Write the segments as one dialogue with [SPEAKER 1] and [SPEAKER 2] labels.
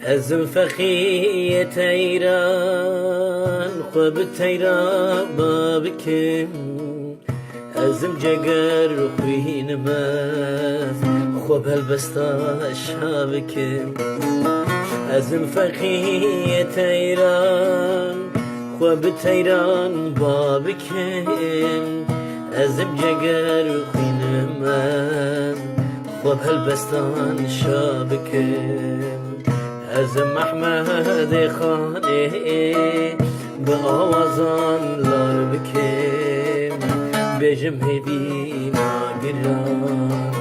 [SPEAKER 1] ازم فخی تیران خوب تیران بابکم ازم جگر خوین ماز خوب البستا شابکم ازم فخی تیران خوب تیران بابکم ازم جگر خوین ماز خوب البستان شابکم ازم احمد خانه به آوازان لار بکم بجم هیدی ناگران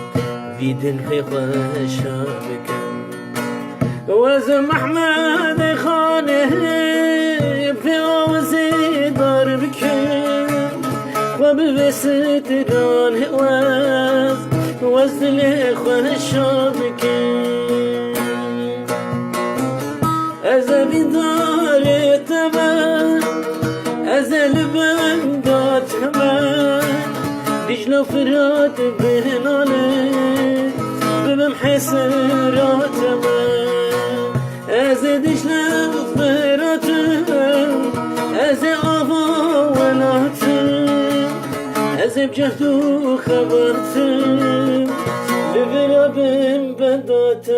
[SPEAKER 1] ویدن هی خوشا بکم وازم احمد خانه به آوازی دار بکم و به وستران واز دل خوشا بکم از بیدار تمام از البندات تمام دجل فرات بهناله ببم حسرات تمام از دجل فرات از آوا ولات از بجهد و خبرت ببرابم بدات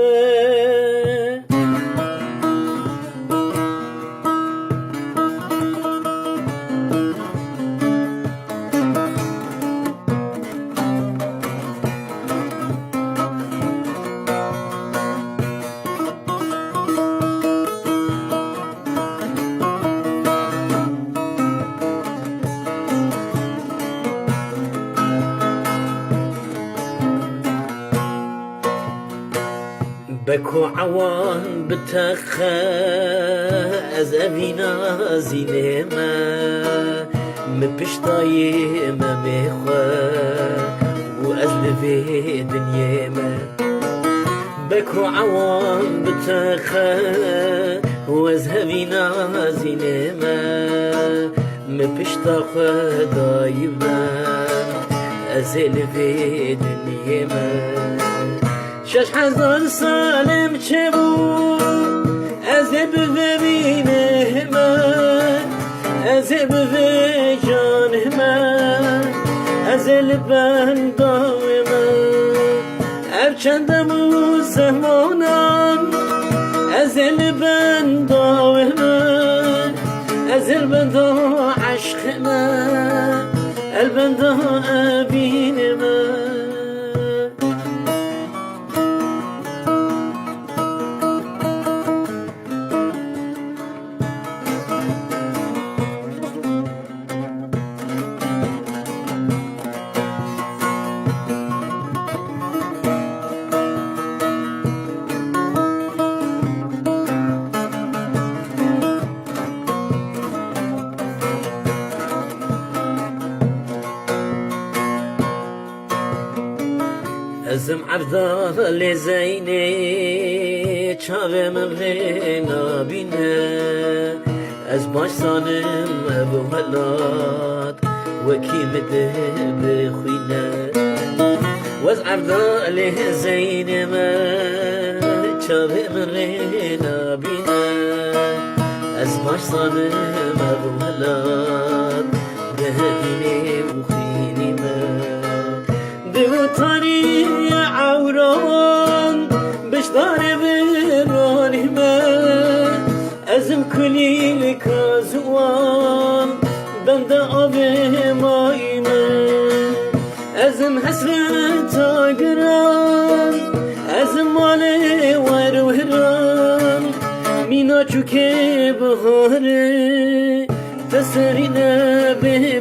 [SPEAKER 1] بكو عوان بتخا از أبينا زينما مبشتاي ما مخوا وأزلفي دنيا ما بكو عوان بتخا وز أبينا زينما مبشتا دايما أزلفي دنيا ما 6000 سالم چه بود از ببینه من از به جان من از البندام من هرچندم و زمانم از البندام من از البندام عشق من البندام ابین من ازم عبدال زینه چاوه من رینا بینه از باشسانم ابو هلاد وکی بده بخوینه واز عبدال زینه من چاوه من رینا بینه از باشسانم ابو هلاد بهینه وخینی من دوتانی عوران بشدار برانی من ازم کلی کازوان بند آب مای من ازم حسرت آگران ازم مال وروهران اینا چوکه بهاره تسرینه به